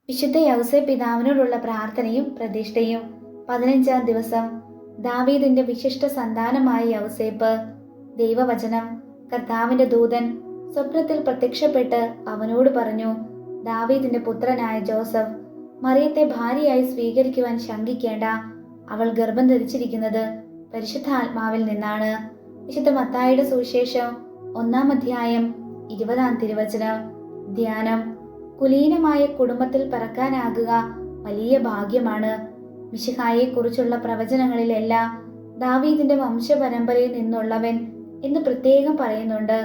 വിശുദ്ധ യൗസേ പിതാവിനോടുള്ള പ്രാർത്ഥനയും പ്രതിഷ്ഠയും. 15-ാം ദിവസം. ദാവീദിന്റെ വിശിഷ്ട സന്താനമായ യൗസേപ്പ്. ദൈവവചനം. കർത്താവിന്റെ ദൂതൻ സ്വപ്നത്തിൽ പ്രത്യക്ഷപ്പെട്ട് അവനോട് പറഞ്ഞു, ദാവീദിന്റെ പുത്രനായ ജോസഫ്, മറിയത്തെ ഭാര്യയായി സ്വീകരിക്കുവാൻ ശങ്കിക്കേണ്ട. അവൾ ഗർഭം ധരിച്ചിരിക്കുന്നത് പരിശുദ്ധാത്മാവിൽ നിന്നാണ്. വിശുദ്ധ മത്തായിയുടെ സുവിശേഷം 1-ാം അധ്യായം 20-ാം തിരുവചനം. ധ്യാനം. കുലീനമായ കുടുംബത്തിൽ പിറക്കാനാകുക വലിയ ഭാഗ്യമാണ്. മിശിഹായെ കുറിച്ചുള്ള പ്രവചനങ്ങളിലെല്ലാം ദാവീദിന്റെ വംശപരമ്പരയിൽ നിന്നുള്ളവൻ എന്ന് പ്രത്യേകം പറയുന്നുണ്ട്.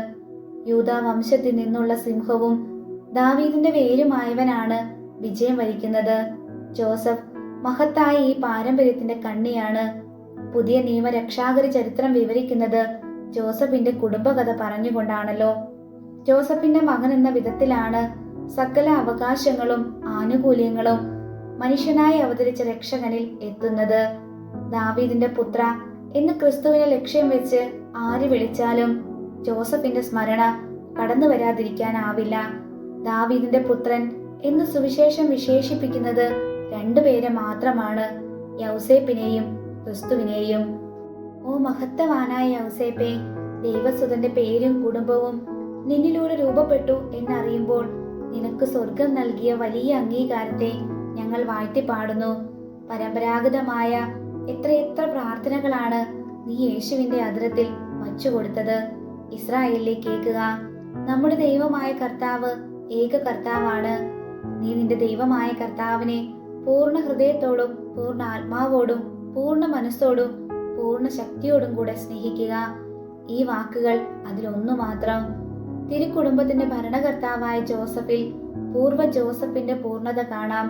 യൂദാ വംശത്തിൽ നിന്നുള്ള സിംഹവും ദാവീദിന്റെ വേരുമായവനാണ് വിജയം വരിക്കുന്നത്. ജോസഫ് മഹത്തായ ഈ പാരമ്പര്യത്തിന്റെ കണ്ണിയാണ്. പുതിയ നിയമ രക്ഷാകര ചരിത്രം വിവരിക്കുന്നത് ജോസഫിന്റെ കുടുംബകഥ പറഞ്ഞുകൊണ്ടാണല്ലോ. ജോസഫിന്റെ മകൻ എന്ന വിധത്തിലാണ് സകല അവകാശങ്ങളും ആനുകൂല്യങ്ങളും മനുഷ്യനായി അവതരിച്ച രക്ഷകനിൽ എത്തുന്നത്. ദാവീദിന്റെ പുത്ര എന്ന് ക്രിസ്തുവിനെ ലക്ഷ്യം വെച്ച് ആര് വിളിച്ചാലും ജോസഫിന്റെ സ്മരണ കടന്നു വരാതിരിക്കാനാവില്ല. ദാവീദിന്റെ പുത്രൻ എന്ന് സുവിശേഷം വിശേഷിപ്പിക്കുന്നത് രണ്ടുപേരെ മാത്രമാണ്, യൗസേപ്പിനെയും ക്രിസ്തുവിനെയും. ഓ മഹത്വവാനായ യൗസേപ്പേ, ദൈവസുതന്റെ പേരും കുടുംബവും നിന്നിലൂടെ രൂപപ്പെട്ടു എന്നറിയുമ്പോൾ നിനക്ക് സ്വർഗം നൽകിയ വലിയ അംഗീകാരത്തെ ഞങ്ങൾ വാഴ്ത്തിപ്പാടുന്നു. പരമ്പരാഗതമായ എത്രയെത്ര പ്രാർത്ഥനകളാണ് നീ യേശുവിന്റെ അതിരത്തിൽ വച്ചുകൊടുത്തത്. ഇസ്രായേലിലെ കേൾക്കുക, നമ്മുടെ ദൈവമായ കർത്താവ് ഏക കർത്താവാണ്. നീ നിന്റെ ദൈവമായ കർത്താവിനെ പൂർണ്ണ ഹൃദയത്തോടും പൂർണ്ണ ആത്മാവോടും പൂർണ്ണ മനസ്സോടും പൂർണ്ണ ശക്തിയോടും കൂടെ സ്നേഹിക്കുക. ഈ വാക്കുകൾ അതിലൊന്നു മാത്രം. തിരുക്കുടുംബത്തിന്റെ ഭരണകർത്താവായ ജോസഫിൽ പൂർവ്വ ജോസഫിന്റെ പൂർണ്ണത കാണാം.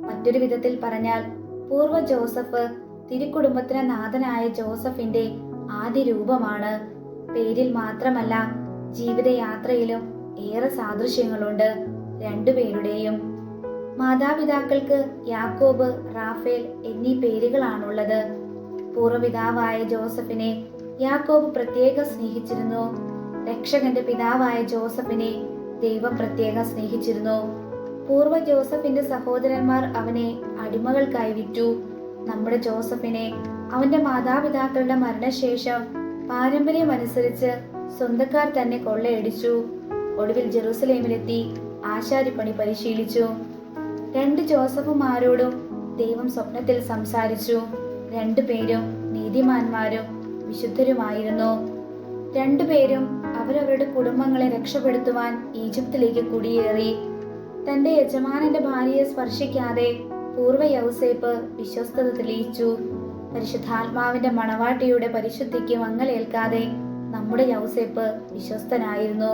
മറ്റൊരു വിധത്തിൽ പറഞ്ഞാൽ പൂർവ്വ ജോസഫ് തിരുക്കുടുംബത്തിന് നാഥനായ ജോസഫിന്റെ ആദ്യ രൂപമാണ്. പേരിൽ മാത്രമല്ല, ജീവിതയാത്രയിലും ഏറെ സാദൃശ്യങ്ങളുണ്ട് രണ്ടുപേരുടെയും. മാതാപിതാക്കൾക്ക് യാക്കോബ്, റാഫേൽ എന്നീ പേരുകളാണുള്ളത്. പൂർവ്വപിതാവായ ജോസഫിനെ യാക്കോബ് പ്രത്യേകം സ്നേഹിച്ചിരുന്നു. രക്ഷകന്റെ പിതാവായ ജോസഫിനെ ദൈവം പ്രത്യേകം സ്നേഹിച്ചിരുന്നു. പൂർവ്വ ജോസഫിന്റെ സഹോദരന്മാർ അവനെ അടിമകൾക്കായി വിറ്റു. നമ്മുടെ ജോസഫിനെ അവന്റെ മാതാപിതാക്കളുടെ മരണശേഷം പാരമ്പര്യമനുസരിച്ച് സ്വന്തക്കാർ തന്നെ കൊള്ളയടിച്ചു. ഒടുവിൽ ജെറുസലേമിലെത്തി ആശാരിപ്പണി പരിശീലിച്ചു. രണ്ട് ജോസഫുമാരോടും ദൈവം സ്വപ്നത്തിൽ സംസാരിച്ചു. രണ്ടുപേരും നീതിമാന്മാരും വിശുദ്ധരുമായിരുന്നു. രണ്ടുപേരും അവരവരുടെ കുടുംബങ്ങളെ രക്ഷപ്പെടുത്തുവാൻ ഈജിപ്തിലേക്ക് കുടിയേറി. തന്റെ യജമാനന്റെ ഭാര്യയെ സ്പർശിക്കാതെ പൂർവ്വ യൗസേപ്പ് വിശ്വസ്തത തെളിയിച്ചു. പരിശുദ്ധാത്മാവിന്റെ മണവാട്ടിയുടെ പരിശുദ്ധിക്ക് മങ്ങലേൽക്കാതെ നമ്മുടെ യൗസേപ്പ് വിശ്വസ്തനായിരുന്നു.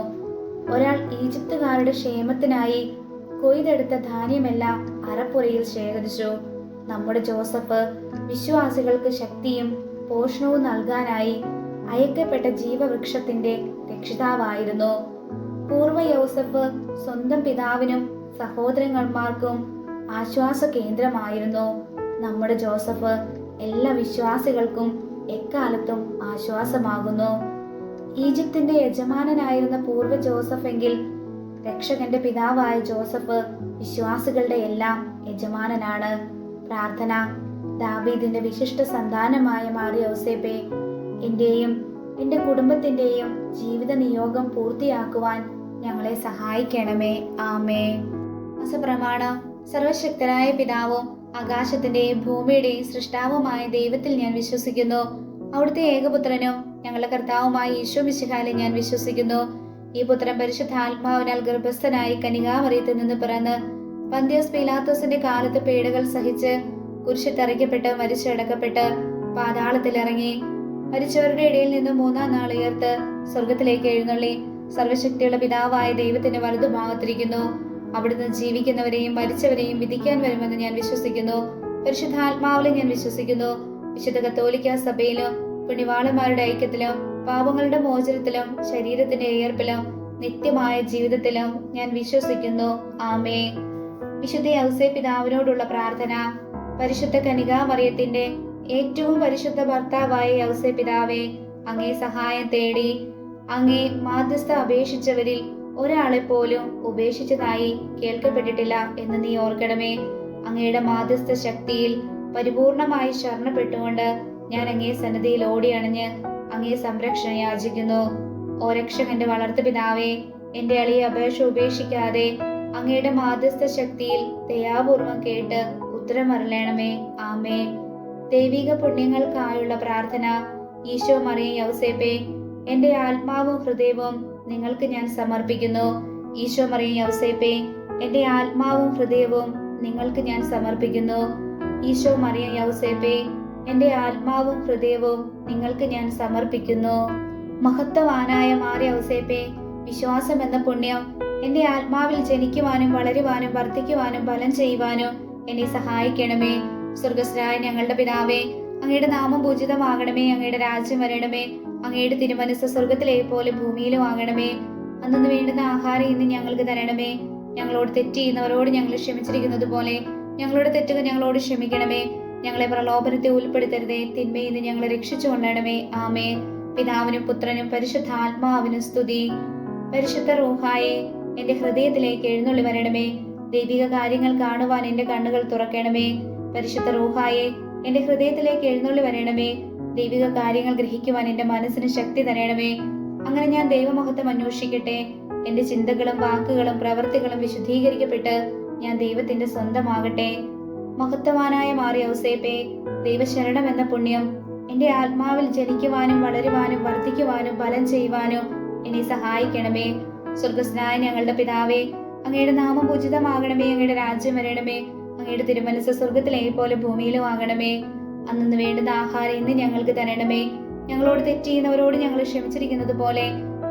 ഒരാൾ ഈജിപ്തുകാരുടെ ക്ഷേമത്തിനായി കൊയ്തെടുത്ത ധാന്യമെല്ലാം അറപ്പുരയിൽ ശേഖരിച്ചു. നമ്മുടെ ജോസഫ് വിശ്വാസികൾക്ക് ശക്തിയും പോഷണവും നൽകാനായി അയക്കപ്പെട്ട ജീവവൃക്ഷത്തിന്റെ രക്ഷിതാവായിരുന്നു. പൂർവ്വ യൗസഫ് സ്വന്തം പിതാവിനും സഹോദരന്മാർക്കും ആശ്വാസ കേന്ദ്രമായിരുന്നു. നമ്മുടെ ജോസഫ് എല്ലാ വിശ്വാസികൾക്കും എക്കാലത്തും ആശ്വാസമാകുന്നു. ഈജിപ്തിന്റെ യജമാനനായിരുന്ന പൂർവ്വ ജോസഫ് എങ്കിൽ രക്ഷകന്റെ പിതാവായ ജോസഫ് വിശ്വാസികളുടെ എല്ലാം യജമാനനാണ്. പ്രാർത്ഥന. ദാവീദിന്റെ വിശിഷ്ട സന്താനമായ മാർ യൗസേപ്പേ, എന്റെയും എന്റെ കുടുംബത്തിന്റെയും ജീവിത നിയോഗം പൂർത്തിയാക്കുവാൻ ഞങ്ങളെ സഹായിക്കണമേ. ആമേൻ. പ്രമാണം. സർവശക്തനായ പിതാവും ആകാശത്തിന്റെയും ഭൂമിയുടെയും സൃഷ്ടാവുമായ ദൈവത്തിൽ ഞാൻ വിശ്വസിക്കുന്നു. അവിടുത്തെ ഏകപുത്രനും ഞങ്ങളുടെ കർത്താവുമായ ഈശോ മിശിഹായിൽ ഞാൻ വിശ്വസിക്കുന്നു. ഈ പുത്രൻ പരിശുദ്ധാത്മാവിനാൽ ഗർഭസ്ഥനായി കന്യകാമറിയത്തിൽ നിന്ന് പിറന്ന് പന്തിയോസ് പീലാത്തോസിന്റെ കാലത്ത് പീഡകൾ സഹിച്ച് കുരിശിൽ തറയ്ക്കപ്പെട്ട് മരിച്ചടക്കപ്പെട്ട് പാതാളത്തിൽ ഇറങ്ങി, മരിച്ചവരുടെ ഇടയിൽ നിന്ന് 3-ാം നാൾ ഉയർത്ത് സ്വർഗത്തിലേക്ക് എഴുന്നള്ളി സർവശക്തിയുള്ള പിതാവായ ദൈവത്തിന്റെ വലതുഭാഗത്തിരിക്കുന്നു. അവിടുന്ന് ജീവിക്കുന്നവരെയും മരിച്ചവരെയും വിധിക്കാൻ വരുമെന്ന് ഞാൻ വിശ്വസിക്കുന്നു. പരിശുദ്ധാത്മാവിലെ ഞാൻ വിശ്വസിക്കുന്നു. വിശുദ്ധ കത്തോലിക്ക സഭയിലും പുണ്യവാളന്മാരുടെ ഐക്യത്തിലും പാപങ്ങളുടെ മോചനത്തിലും ശരീരത്തിന്റെ ഉയർപ്പിലും നിത്യമായ ജീവിതത്തിലും ഞാൻ വിശ്വസിക്കുന്നു. ആമേൻ. വിശുദ്ധ യൗസേ പിതാവിനോടുള്ള പ്രാർത്ഥന. പരിശുദ്ധ കന്യകാമറിയത്തിന്റെ ഏറ്റവും പരിശുദ്ധ ഭർത്താവായ യൗസേ പിതാവേ, അങ്ങേ സഹായം തേടി അങ്ങേ മാധ്യസ്ഥ അപേക്ഷിച്ചവരിൽ ഒരാളെ പോലും ഉപേക്ഷിച്ചതായി കേൾക്കപ്പെട്ടിട്ടില്ല എന്ന് നീ ഓർക്കണമേ. അങ്ങയുടെ മാധ്യസ്ഥ ശക്തിയിൽ പരിപൂർണമായി ശരണപ്പെട്ടുകൊണ്ട് ഞാൻ അങ്ങേ സന്നിധിയിൽ ഓടിയണഞ്ഞ് അങ്ങേ സംരക്ഷണം യാചിക്കുന്നു. ഓ രക്ഷകന്റെ വളർത്തു പിതാവേ, എന്റെ എളിയ അപേക്ഷ ഉപേക്ഷിക്കാതെ അങ്ങയുടെ മാധ്യസ്ഥ ശക്തിയിൽ ദയാപൂർവം കേട്ട് ഉത്തരമരുളണമേ. ആമേ. ദൈവിക പുണ്യങ്ങൾക്കായുള്ള പ്രാർത്ഥന. ഈശോ മറിയ യൗസേപ്പേ, എന്റെ ആത്മാവും ഹൃദയവും നിങ്ങൾക്ക് ഞാൻ സമർപ്പിക്കുന്നു. ഈശോ മറിയ യൗസേപ്പേ, എന്റെ ആത്മാവും ഹൃദയവും നിങ്ങൾക്ക് ഞാൻ സമർപ്പിക്കുന്നു. ഈശോ മറിയ യൗസേപ്പേ, എന്റെ ആത്മാവും ഹൃദയവും നിങ്ങൾക്ക് ഞാൻ സമർപ്പിക്കുന്നു. മഹത്വവാനായ മാറിയ യൗസേപ്പേ, വിശ്വാസം എന്ന പുണ്യം എന്റെ ആത്മാവിൽ ജനിക്കുവാനും വളരുവാനും വർദ്ധിക്കുവാനും ബലം ചെയ്യുവാനും എന്നെ സഹായിക്കണമേ. സ്വർഗസ്ഥനായ ഞങ്ങളുടെ പിതാവേ, അങ്ങയുടെ നാമം പൂജിതമാകണമേ. അങ്ങയുടെ രാജ്യം വരണമേ. അങ്ങയുടെ തിരുമനസ്സ് സ്വർഗത്തിലെ പോലെ ഭൂമിയിലും ആകണമേ. അന്നു വേണ്ടുന്ന ആഹാരം ഇന്ന് ഞങ്ങൾക്ക് തരണമേ. ഞങ്ങളോട് തെറ്റ് ചെയ്യുന്നവരോട് ഞങ്ങൾ ക്ഷമിച്ചിരിക്കുന്നത് പോലെ ഞങ്ങളുടെ തെറ്റുകൾ ഞങ്ങളോട് ക്ഷമിക്കണമേ. ഞങ്ങളെ പ്രലോഭനത്തെ ഉൾപ്പെടുത്തരുതേ. തിന്മയിൽ നിന്ന് ഞങ്ങളെ രക്ഷിച്ചു കൊള്ളണമേ. ആമേ. പിതാവിനും പുത്രനും പരിശുദ്ധാത്മാവിനും സ്തുതി. പരിശുദ്ധ റൂഹായെ, എന്റെ ഹൃദയത്തിലേക്ക് എഴുന്നള്ളി വരണമേ. ദൈവിക കാര്യങ്ങൾ കാണുവാൻ എന്റെ കണ്ണുകൾ തുറക്കണമേ. പരിശുദ്ധ റൂഹായെ, എന്റെ ഹൃദയത്തിലേക്ക് എഴുന്നള്ളി വരണമേ. ദൈവിക കാര്യങ്ങൾ ഗ്രഹിക്കുവാൻ എന്റെ മനസ്സിന് ശക്തി തരണമേ. അങ്ങനെ ഞാൻ ദൈവമഹത്വം അന്വേഷിക്കട്ടെ. എന്റെ ചിന്തകളും വാക്കുകളും പ്രവൃത്തികളും വിശുദ്ധീകരിക്കപ്പെട്ട് ഞാൻ ദൈവത്തിന്റെ സ്വന്തമാകട്ടെ. മഹത്വവാനായ മാറിയ യൗസേപ്പേ, ദൈവശരണം എന്ന പുണ്യം എന്റെ ആത്മാവിൽ ജനിക്കുവാനും വളരുവാനും വർദ്ധിക്കുവാനും ബലം ചെയ്യുവാനും എന്നെ സഹായിക്കണമേ. സ്വർഗസ്നായ ഞങ്ങളുടെ പിതാവേ, അങ്ങയുടെ നാമം പൂജിതമാകണമേ. അങ്ങയുടെ രാജ്യം വരണമേ. അങ്ങയുടെ തിരുമനസ്സ് സ്വർഗത്തിലെ പോലെ ഭൂമിയിലും ആകണമേ. അന്നു വേണ്ടുന്ന ആഹാരം ഇന്ന് ഞങ്ങൾക്ക് തരണമേ. ഞങ്ങളോട് തെറ്റ് ചെയ്യുന്നവരോട് ഞങ്ങൾ ക്ഷമിച്ചിരിക്കുന്നത് പോലെ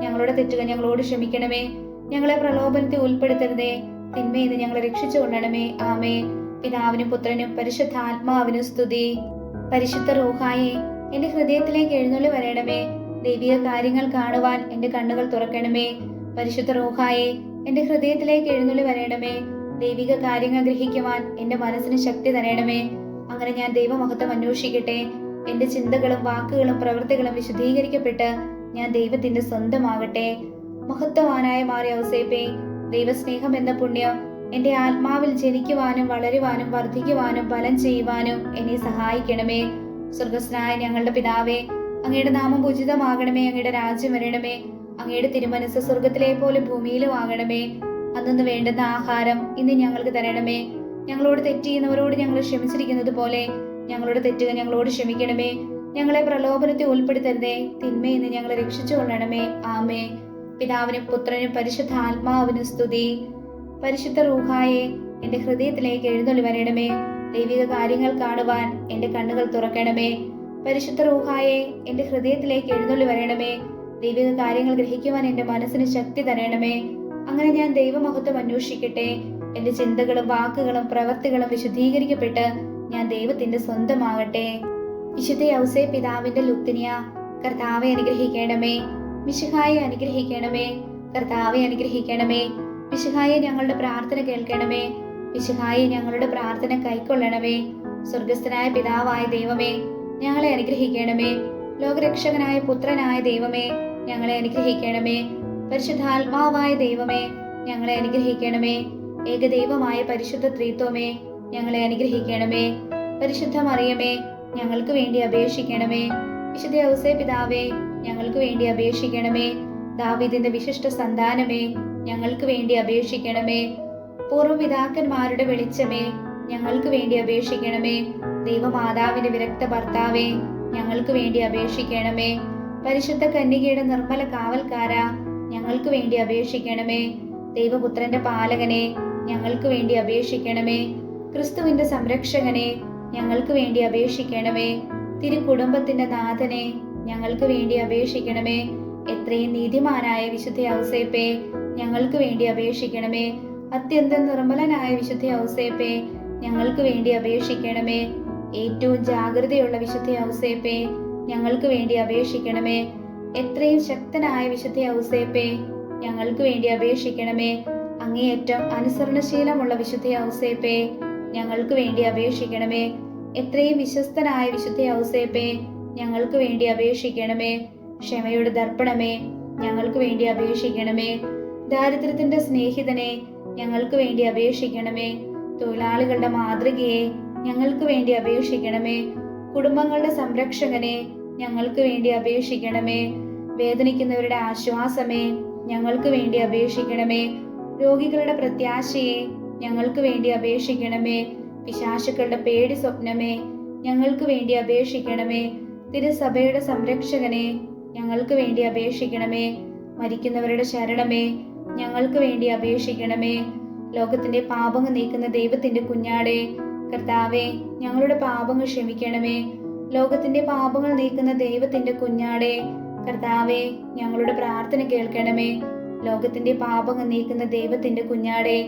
ഞങ്ങളുടെ തെറ്റുകൾ ഞങ്ങളോട് ക്ഷമിക്കണമേ. ഞങ്ങളെ പ്രലോഭനത്തെ ഉൾപ്പെടുത്തരുതേ. തിന്മയിൽ നിന്ന് ഞങ്ങളെ രക്ഷിച്ചു കൊള്ളണമേ. ആമേ. പിതാവിനും പുത്രനും പരിശുദ്ധാത്മാവിനും സ്തുതി. പരിശുദ്ധ റൂഹായെ, എന്റെ ഹൃദയത്തിലേക്ക് എഴുന്നള്ളി വരണമേ. ദൈവിക കാര്യങ്ങൾ കാണുവാൻ എന്റെ കണ്ണുകൾ തുറക്കണമേ. പരിശുദ്ധ റൂഹായെ, എന്റെ ഹൃദയത്തിലേക്ക് എഴുന്നള്ളി വരണമേ. ദൈവിക കാര്യങ്ങൾ ഗ്രഹിക്കുവാൻ എന്റെ മനസ്സിന് ശക്തി തരണമേ. അങ്ങനെ ഞാൻ ദൈവമഹത്വം അന്വേഷിക്കട്ടെ. എന്റെ ചിന്തകളും വാക്കുകളും പ്രവൃത്തികളും വിശുദ്ധീകരിക്കപ്പെട്ട് ഞാൻ ദൈവത്തിന്റെ സ്വന്തമാകട്ടെ. മഹത്വവാനായ മാറിയ യൗസേപ്പേ, ദൈവസ്നേഹം എന്ന പുണ്യം എന്റെ ആത്മാവിൽ ജനിക്കുവാനും വളരുവാനും വർദ്ധിക്കുവാനും ബലം ചെയ്യുവാനും എന്നെ സഹായിക്കണമേ. സ്വർഗസ്നായ ഞങ്ങളുടെ പിതാവേ, അങ്ങയുടെ നാമം പൂജിതമാകണമേ. അങ്ങയുടെ രാജ്യം വരണമേ. അങ്ങയുടെ തിരുമനസ്സ് സ്വർഗത്തിലെ പോലെ ഭൂമിയിലും ആകണമേ. അന്നു വേണ്ടുന്ന ആഹാരം ഇന്ന് ഞങ്ങൾക്ക് തരണമേ. ഞങ്ങളോട് തെറ്റ് ചെയ്യുന്നവരോട് ഞങ്ങൾ ക്ഷമിച്ചിരിക്കുന്നത് പോലെ ഞങ്ങളുടെ തെറ്റുകൾ ഞങ്ങളോട് ക്ഷമിക്കണമേ. ഞങ്ങളെ പ്രലോഭനത്തെ ഉൾപ്പെടുത്തരുതേ. തിന്മയിൽ നിന്ന് ഞങ്ങളെ രക്ഷിച്ചു കൊള്ളണമേ. ആമേ. പിതാവിനും പുത്രനും പരിശുദ്ധാത്മാവിനും സ്തുതി. പരിശുദ്ധ റൂഹായെ, എന്റെ ഹൃദയത്തിലേക്ക് എഴുന്നള്ളി വരണമേ. ദൈവിക കാര്യങ്ങൾ കാണുവാൻ എന്റെ കണ്ണുകൾ തുറക്കണമേ. പരിശുദ്ധ റൂഹായെ, എന്റെ ഹൃദയത്തിലേക്ക് എഴുന്നള്ളി വരണമേ. ദൈവിക കാര്യങ്ങൾ ഗ്രഹിക്കുവാൻ എന്റെ മനസ്സിന് ശക്തി തരണമേ. അങ്ങനെ ഞാൻ ദൈവമഹത്വം അന്വേഷിക്കട്ടെ. എന്റെ ചിന്തകളും വാക്കുകളും പ്രവൃത്തികളും വിശുദ്ധീകരിക്കപ്പെട്ട് ഞാൻ ദൈവത്തിന്റെ സ്വന്തമാകട്ടെ. വിശുദ്ധ യൗസേ പിതാവിന്റെ ലുത്തിനിയ, കർത്താവെ അനുഗ്രഹിക്കണമേ. മിശിഹായെ അനുഗ്രഹിക്കണമേ. കർത്താവെ അനുഗ്രഹിക്കണമേ. മിശിഹായെ ഞങ്ങളുടെ പ്രാർത്ഥന കേൾക്കണമേ. മിശിഹായെ ഞങ്ങളുടെ പ്രാർത്ഥന കൈക്കൊള്ളണമേ. സ്വർഗസ്ഥനായ പിതാവായ ദൈവമേ, ഞങ്ങളെ അനുഗ്രഹിക്കണമേ. ലോകരക്ഷകനായ പുത്രനായ ദൈവമേ, ഞങ്ങളെ അനുഗ്രഹിക്കണമേ. പരിശുദ്ധാത്മാവായ ദൈവമേ, ഞങ്ങളെ അനുഗ്രഹിക്കണമേ. ഏകദൈവമായ പരിശുദ്ധ ത്രിത്വമേ, ഞങ്ങളെ അനുഗ്രഹിക്കണമേ. പരിശുദ്ധ മറിയമേ, ഞങ്ങൾക്ക് വേണ്ടി അപേക്ഷിക്കണമേ. വിശുദ്ധ യൗസേ പിതാവേ, ഞങ്ങൾക്ക് വേണ്ടി അപേക്ഷിക്കണമേ. ദാവീദിന്റെ വിശിഷ്ട സന്താനമേ, ഞങ്ങൾക്ക് വേണ്ടി അപേക്ഷിക്കണമേ. പൂർവ്വപിതാക്കന്മാരുടെ വെളിച്ചമേ, ഞങ്ങൾക്ക് വേണ്ടി അപേക്ഷിക്കണമേ. ദൈവമാതാവിന്റെ വിരക്ത ഭർത്താവേ, ഞങ്ങൾക്ക് വേണ്ടി അപേക്ഷിക്കണമേ. പരിശുദ്ധ കന്യകയുടെ നിർമ്മല കാവൽക്കാര, ഞങ്ങൾക്ക് വേണ്ടി അപേക്ഷിക്കണമേ. ദൈവപുത്രന്റെ പാലകനെ, ഞങ്ങൾക്ക് വേണ്ടി അപേക്ഷിക്കണമേ. ക്രിസ്തുവിന്റെ സംരക്ഷകനെ, ഞങ്ങൾക്ക് വേണ്ടി അപേക്ഷിക്കണമേ. തിരുകുടുംബത്തിന്റെ നാഥനെ, ഞങ്ങൾക്ക് വേണ്ടി അപേക്ഷിക്കണമേ. എത്രയും നീതിമാനായ വിശുദ്ധ യൗസേപ്പേ, ഞങ്ങൾക്ക് വേണ്ടി അപേക്ഷിക്കണമേ. അത്യന്തം നിർമ്മലനായ വിശുദ്ധ യൗസേപ്പേ, ഞങ്ങൾക്ക് വേണ്ടി അപേക്ഷിക്കണമേ. ഏറ്റവും ജാഗ്രതയുള്ള വിശുദ്ധ യൗസേപ്പേ, ഞങ്ങൾക്ക് വേണ്ടി അപേക്ഷിക്കണമേ. എത്രയും ശക്തനായ വിശുദ്ധ യൗസേപ്പേ, ഞങ്ങൾക്ക് വേണ്ടി അപേക്ഷിക്കണമേ. അങ്ങേയറ്റം അനുസരണശീലമുള്ള വിശുദ്ധ യൗസേപ്പേ, ഞങ്ങൾക്ക് വേണ്ടി അപേക്ഷിക്കണമേ. എത്രയും വിശ്വസ്തനായ വിശുദ്ധ യൗസേപ്പേ, ഞങ്ങൾക്ക് വേണ്ടി അപേക്ഷിക്കണമേ. ക്ഷമയുടെ ദർപ്പണമേ, ഞങ്ങൾക്ക് വേണ്ടി അപേക്ഷിക്കണമേ. ദാരിദ്ര്യത്തിന്റെ സ്നേഹിതനെ ഞങ്ങൾക്ക് വേണ്ടി അപേക്ഷിക്കണമേ. തൊഴിലാളികളുടെ മാതൃകയെ ഞങ്ങൾക്ക് വേണ്ടി അപേക്ഷിക്കണമേ. കുടുംബങ്ങളുടെ സംരക്ഷകനെ ഞങ്ങൾക്ക് വേണ്ടി അപേക്ഷിക്കണമേ. വേദനിക്കുന്നവരുടെ ആശ്വാസമേ ഞങ്ങൾക്ക് വേണ്ടി അപേക്ഷിക്കണമേ. രോഗികളുടെ പ്രത്യാശയെ ഞങ്ങൾക്ക് വേണ്ടി അപേക്ഷിക്കണമേ. പിശാചുക്കളുടെ പേടി സ്വപ്നമേ ഞങ്ങൾക്ക് വേണ്ടി അപേക്ഷിക്കണമേ. തിരുസഭയുടെ സംരക്ഷകനെ ഞങ്ങൾക്ക് വേണ്ടി അപേക്ഷിക്കണമേ. മരിക്കുന്നവരുടെ ശരണമേ ഞങ്ങൾക്ക് വേണ്ടി അപേക്ഷിക്കണമേ. ലോകത്തിന്റെ പാപങ്ങൾ നീക്കുന്ന ദൈവത്തിന്റെ കുഞ്ഞാടേ, കർത്താവേ ഞങ്ങളുടെ പാപങ്ങൾ ക്ഷമിക്കണമേ. ലോകത്തിന്റെ പാപങ്ങൾ നീക്കുന്ന ദൈവത്തിന്റെ കുഞ്ഞാടേ, കർത്താവേ ഞങ്ങളുടെ പ്രാർത്ഥന കേൾക്കണമേ. ലോകത്തിന്റെ പാപങ്ങൾ നീക്കുന്ന ദൈവത്തിന്റെ കുഞ്ഞാടേ,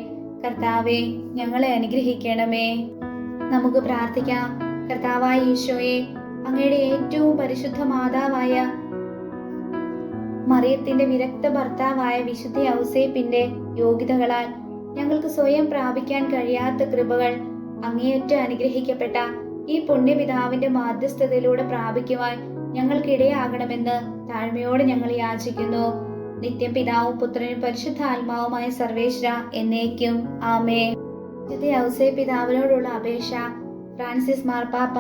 കർത്താവേ ഞങ്ങളെ അനുഗ്രഹിക്കണമേ. നമുക്ക് പ്രാർത്ഥിക്കാം. കർത്താവായ ഈശോയെ, അങ്ങയുടെ ഏറ്റവും പരിശുദ്ധ മാതാവായ മറിയത്തിന്റെ വിരക്ത ഭർത്താവായ വിശുദ്ധ ഔസേപ്പിന്റെ യോഗ്യതകളാൽ ഞങ്ങൾക്ക് സ്വയം പ്രാപിക്കാൻ കഴിയാത്ത കൃപകൾ അങ്ങേയറ്റം അനുഗ്രഹിക്കപ്പെട്ട ഈ പുണ്യപിതാവിന്റെ മാധ്യസ്ഥതയിലൂടെ പ്രാപിക്കുവാൻ ഞങ്ങൾക്കിടയാകണമെന്ന് താഴ്മയോടെ ഞങ്ങൾ യാചിക്കുന്നു. നിത്യം പിതാവും പുത്രനും പരിശുദ്ധാത്മാവുമായ സർവേശ്വര എന്നേക്കും ആമേൻ. വിശുദ്ധ ഔസേപ്പ് പിതാവിനോടുള്ള അപേക്ഷ. ഫ്രാൻസിസ് മാർപ്പാപ്പ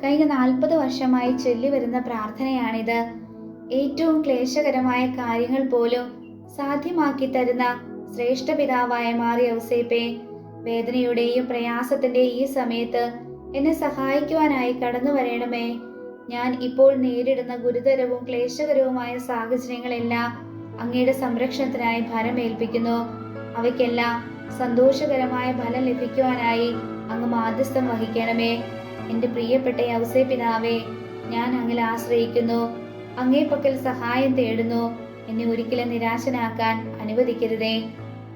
കഴിഞ്ഞ 40 വർഷമായി ചൊല്ലിവരുന്ന പ്രാർത്ഥനയാണിത്. ഏറ്റവും ക്ലേശകരമായ കാര്യങ്ങൾ പോലും സാധ്യമാക്കി തരുന്ന ശ്രേഷ്ഠ പിതാവായ മാർ ഔസേപ്പേ, വേദനയുടെയും പ്രയാസത്തിന്റെയും ഈ സമയത്ത് എന്നെ സഹായിക്കുവാനായി കടന്നു വരണമേ. ഞാൻ ഇപ്പോൾ നേരിടുന്ന ഗുരുതരവും ക്ലേശകരവുമായ സാഹചര്യങ്ങളെല്ലാം അങ്ങയുടെ സംരക്ഷണത്തിനായി ഭരമേൽപ്പിക്കുന്നു. അവയ്ക്കെല്ലാം സന്തോഷകരമായ ഫലം ലഭിക്കുവാനായി അങ്ങ് മാധ്യസ്ഥം വഹിക്കണമേ. എന്റെ പ്രിയപ്പെട്ട ഔസേപ്പ് പിതാവേ, ഞാൻ അങ്ങിൽ ആശ്രയിക്കുന്നു. അങ്ങേ പക്കൽ സഹായം തേടുന്നു. എന്നെ ഒരിക്കലും നിരാശനാക്കാൻ അനുവദിക്കരുതേ.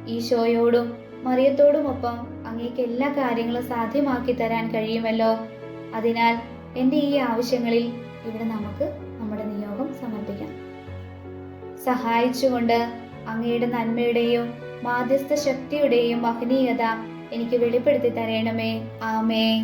ഈശോയോടും മറിയത്തോടുമൊപ്പം അങ്ങേക്ക് എല്ലാ കാര്യങ്ങളും സാധ്യമാക്കി തരാൻ കഴിയുമല്ലോ. അതിനാൽ എൻ്റെ ഈ ആവശ്യങ്ങളിൽ ഇവിടെ നമുക്ക് നമ്മുടെ നിയോഗം സമർപ്പിക്കാം. സഹായിച്ചുകൊണ്ട് അങ്ങയുടെ നന്മയുടെയും മാധ്യസ്ഥ ശക്തിയുടെയും മഹനീയത എനിക്ക് വെളിപ്പെടുത്തി തരണമേ. ആമേൻ.